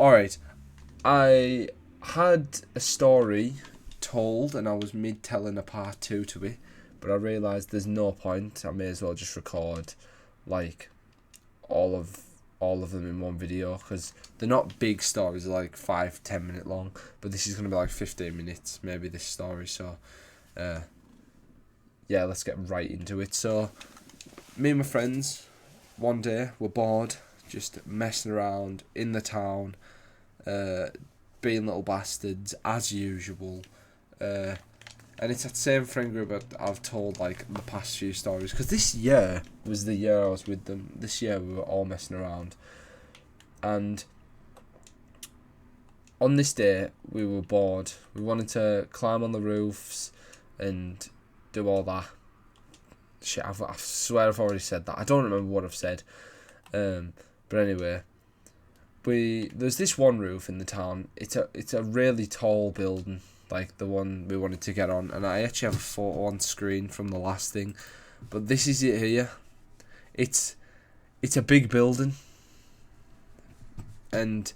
Alright, I had a story told and I was mid telling a part 2 to it, but I realised there's no point. I may as well just record like all of them in one video, because they're not big stories, they're like 5-10 minute long, but this is going to be like 15 minutes maybe, this story. So yeah, let's get right into it. So me and my friends one day were bored, just messing around in the town, being little bastards as usual, and it's that same friend group that I've told like the past few stories, because this year was the year I was with them. This year we were all messing around, and on this day we were bored. We wanted to climb on the roofs and do all that shit. I swear I've already said that. I don't remember what I've said, but anyway, there's this one roof in the town. It's a really tall building, like the one we wanted to get on, and I actually have a photo on screen from the last thing, but this is it here. It's a big building, and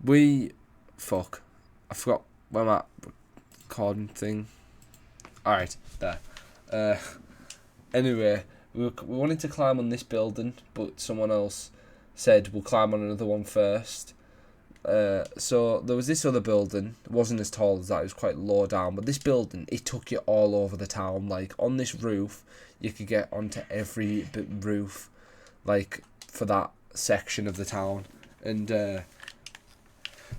I forgot where my recording thing. Alright, there. Anyway, we wanted to climb on this building, but someone else said we'll climb on another one first. So there was this other building. It wasn't as tall as that, it was quite low down, but this building, it took you all over the town. Like on this roof you could get onto every roof, like for that section of the town. And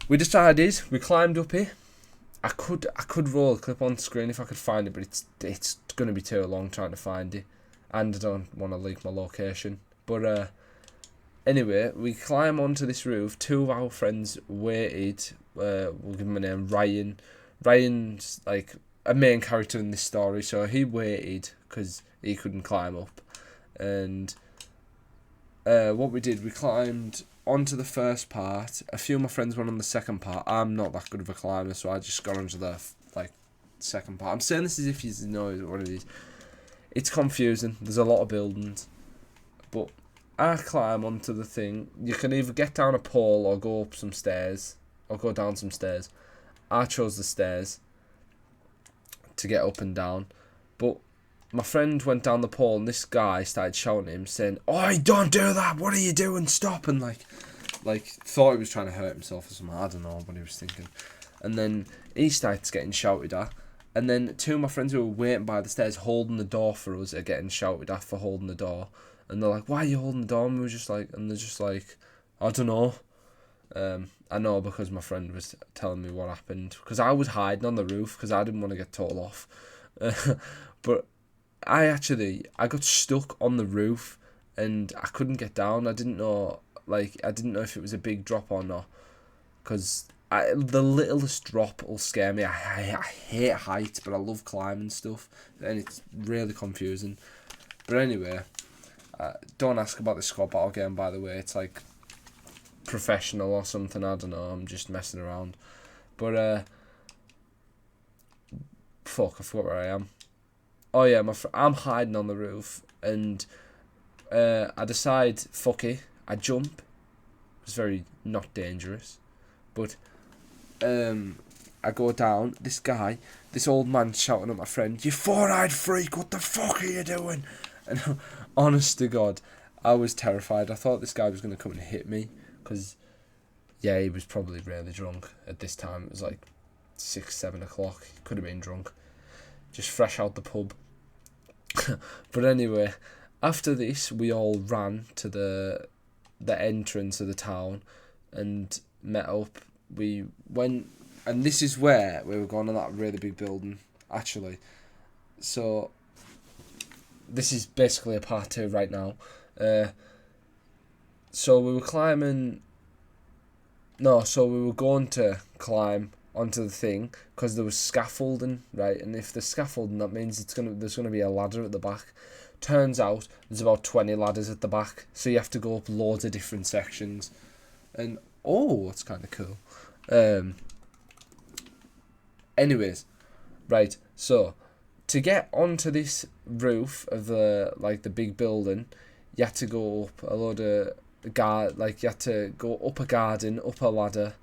we decided, we climbed up here. I could roll a clip on screen if I could find it, but it's going to be too long trying to find it, and I don't want to leak my location. But anyway, we climb onto this roof. Two of our friends waited. We'll give him a name, Ryan. Ryan's like a main character in this story, so he waited because he couldn't climb up. And what we did, we climbed onto the first part. A few of my friends went on the second part. I'm not that good of a climber, so I just got onto the second part. I'm saying this as if you know what it is. It's confusing. There's a lot of buildings, but I climb onto the thing. You can either get down a pole or go up some stairs, or go down some stairs. I chose the stairs to get up and down, but my friend went down the pole and this guy started shouting at him, saying, "Oi, don't do that! What are you doing? Stop!" And like thought he was trying to hurt himself or something. I don't know what he was thinking. And then he started getting shouted at. And then two of my friends who were waiting by the stairs holding the door for us are getting shouted at for holding the door. And they're like, "Why are you holding the door?" And we were just like, and they're just like, "I don't know." I know because my friend was telling me what happened. Because I was hiding on the roof because I didn't want to get told off. But I got stuck on the roof and I couldn't get down. I didn't know if it was a big drop or not, because the littlest drop will scare me. I hate heights, but I love climbing stuff, and it's really confusing. But anyway, don't ask about the squad battle game, by the way. It's like professional or something, I don't know. I'm just messing around. But I forgot where I am. Oh yeah, I'm hiding on the roof, and I decide, fuck it, I jump. It's very not dangerous, but I go down. This old man shouting at my friend, "You four-eyed freak, what the fuck are you doing?" And honest to God, I was terrified. I thought this guy was going to come and hit me, because yeah, he was probably really drunk at this time. It was like 6-7 o'clock. He could have been drunk, just fresh out the pub. But anyway, after this we all ran to the entrance of the town and met up. We went, and this is where we were going on that really big building, actually. So this is basically a part 2 right now. So we were going to climb onto the thing because there was scaffolding, right? And if there's scaffolding, that means there's gonna be a ladder at the back. Turns out there's about 20 ladders at the back, so you have to go up loads of different sections. And it's kind of cool. Anyways, right. So to get onto this roof of the big building, you had to go up a load of like you had to go up a garden, up a ladder,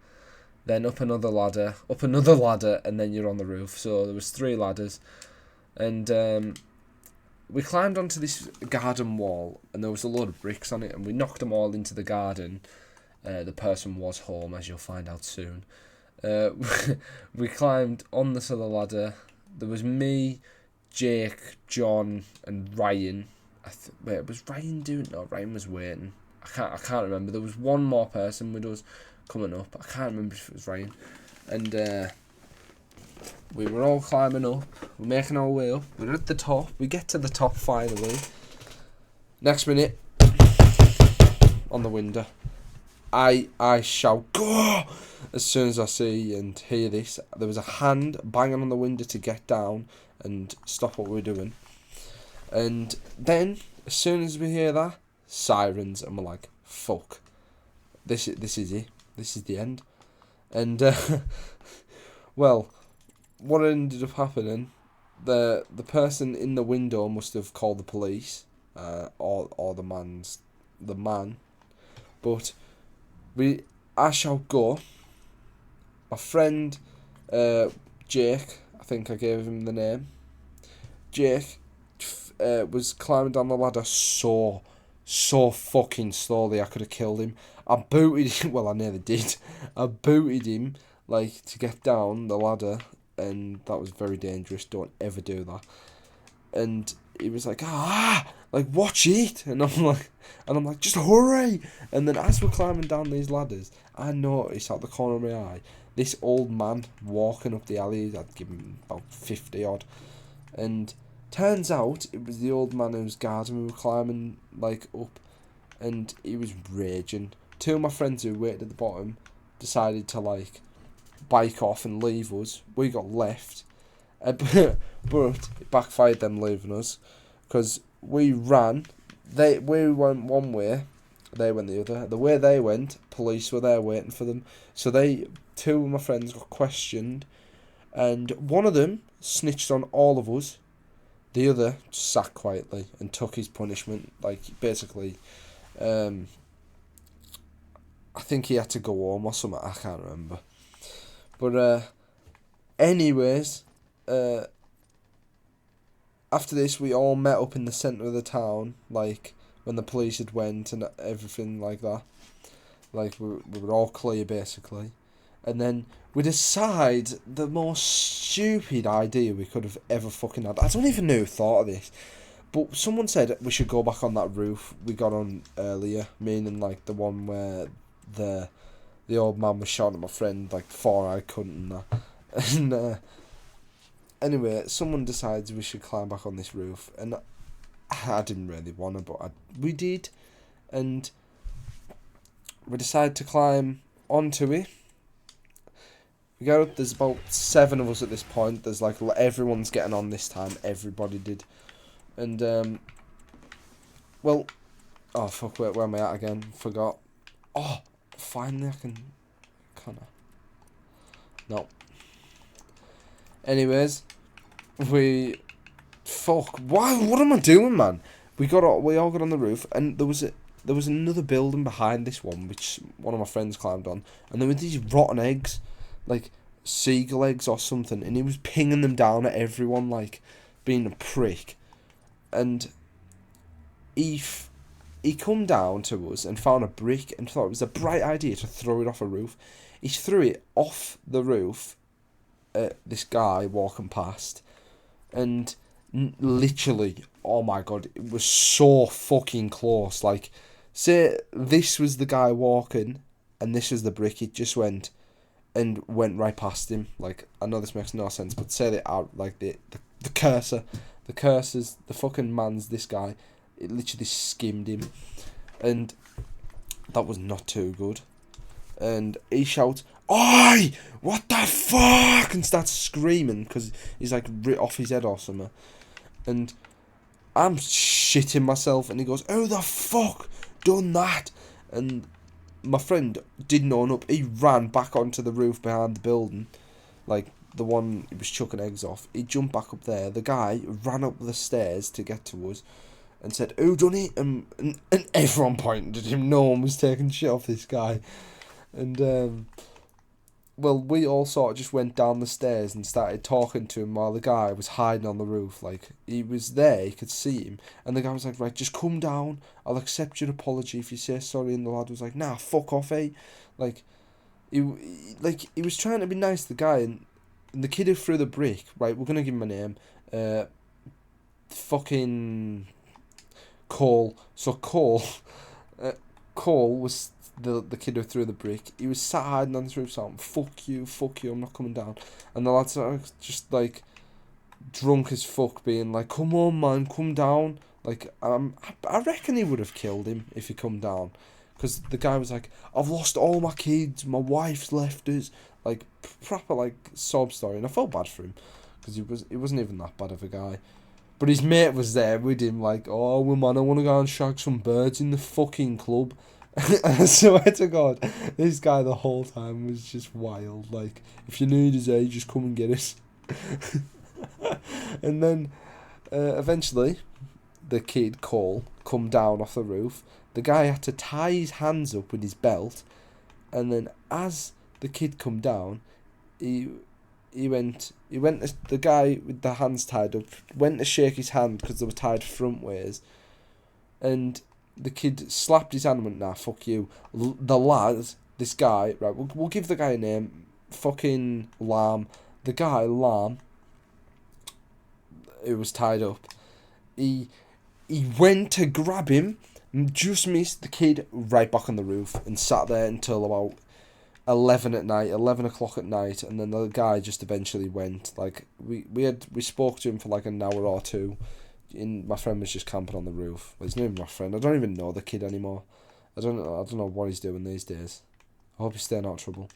then up another ladder, and then you're on the roof. So there was 3 ladders, and we climbed onto this garden wall, and there was a load of bricks on it, and we knocked them all into the garden. The person was home, as you'll find out soon. We climbed on this other ladder. There was me, Jake, John, and Ryan. Wait, was Ryan doing? No, Ryan was waiting. I can't remember. There was one more person with us coming up. I can't remember if it was Ryan. And we were all climbing up. We're making our way up. We're at the top. We get to the top finally. Next minute, on the window, I shout, "Go!" as soon as I see and hear this. There was a hand banging on the window to get down and stop what we're doing. And then, as soon as we hear that, sirens, and we're like, fuck. This is it. This is the end. And, well, what ended up happening, the person in the window must have called the police, or the man. But I shall go. My friend, Jake, I think I gave him the name. Jake was climbing down the ladder so fucking slowly I could have killed him. I booted him. Well, I nearly did. I booted him like to get down the ladder, and that was very dangerous. Don't ever do that. And he was like, like watch it, and I'm like, just hurry. And then as we're climbing down these ladders, I noticed out the corner of my eye this old man walking up the alley. I'd give him about 50 odd, and turns out it was the old man whose garden we were climbing like up, and he was raging. 2 of my friends who waited at the bottom decided to like bike off and leave us. We got left, but it backfired them leaving us, because we ran. We went one way, they went the other. The way they went, police were there waiting for them. So 2 of my friends got questioned, and one of them snitched on all of us. The other just sat quietly and took his punishment. Like, basically, I think he had to go home or something. I can't remember. But anyways, after this, we all met up in the centre of the town, like, when the police had went and everything like that. Like, we were all clear, basically. And then we decide the most stupid idea we could have ever fucking had. I don't even know who thought of this. But someone said we should go back on that roof we got on earlier. Meaning, like, the one where the old man was shouting at my friend, like, before I couldn't and that. And, anyway, someone decides we should climb back on this roof. And I didn't really want to, but we did. And we decided to climb onto it. We go up, there's about 7 of us at this point. There's like, everyone's getting on this time. Everybody did. And, well, oh fuck, where am I at again? Forgot. Oh, finally I can, kinda. No. Anyways, what am I doing, man? We all got on the roof, and there was another building behind this one, which one of my friends climbed on, and there were these rotten eggs, like seagull eggs or something, and he was pinging them down at everyone, like being a prick. And he come down to us and found a brick and thought it was a bright idea to throw it off a roof. He threw it off the roof at this guy walking past, and literally, oh my god, it was so fucking close. Like, say this was the guy walking and this was the brick, it just went right past him. Like, I know this makes no sense, but say that out, like the cursor's the fucking man's this guy, it literally skimmed him, and that was not too good. And he shouts, "Oi! What the fuck?" and starts screaming because he's like ripped off his head or something. And I'm shitting myself, and he goes, "Who the fuck done that?" And my friend didn't own up. He ran back onto the roof behind the building, like the one he was chucking eggs off. He jumped back up there. The guy ran up the stairs to get to us, and said, "Who done it?" And everyone pointed at him. No one was taking shit off this guy. And well, we all sort of just went down the stairs and started talking to him while the guy was hiding on the roof. Like, he was there, you could see him. And the guy was like, "Right, just come down. I'll accept your apology if you say sorry." And the lad was like, "Nah, fuck off, eh?" Like, he was trying to be nice to the guy. And the kid who threw the brick, right, we're going to give him a name. Fucking Cole. So Cole, Cole was the kid who threw the brick. He was sat hiding on the roof saying, fuck you, I'm not coming down." And the lads are just like drunk as fuck, being like, "Come on, man, come down." Like, I reckon he would have killed him if he come down. Because the guy was like, "I've lost all my kids, my wife's left us." Like, proper, like, sob story. And I felt bad for him. Because he wasn't even that bad of a guy. But his mate was there with him, like, "Oh, well, man, I want to go and shag some birds in the fucking club." I swear to God, this guy the whole time was just wild. Like, "If you need his age, just come and get us." And then, eventually, the kid, Cole, come down off the roof. The guy had to tie his hands up with his belt. And then as the kid come down, the guy with the hands tied up went to shake his hand because they were tied front ways, and the kid slapped his hand and went, "Nah, fuck you." The lad, this guy, right, we'll give the guy a name, fucking Lam. The guy, Lam, who was tied up, he went to grab him, just missed the kid right back on the roof, and sat there until about 11 o'clock at night. And then the guy just eventually went. Like, we spoke to him for like an hour or two, and my friend was just camping on the roof. Well, he's not even my friend. I don't even know the kid anymore. I don't know what he's doing these days. I hope he's staying out of trouble.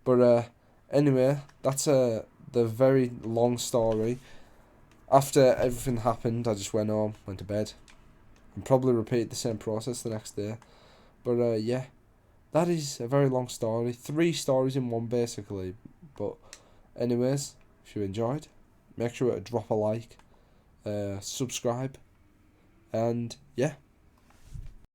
But anyway, that's the very long story. After everything happened, I just went home, went to bed, and probably repeated the same process the next day. But yeah, that is a very long story. 3 stories in one, basically. But anyways, if you enjoyed, make sure to drop a like, subscribe, and yeah,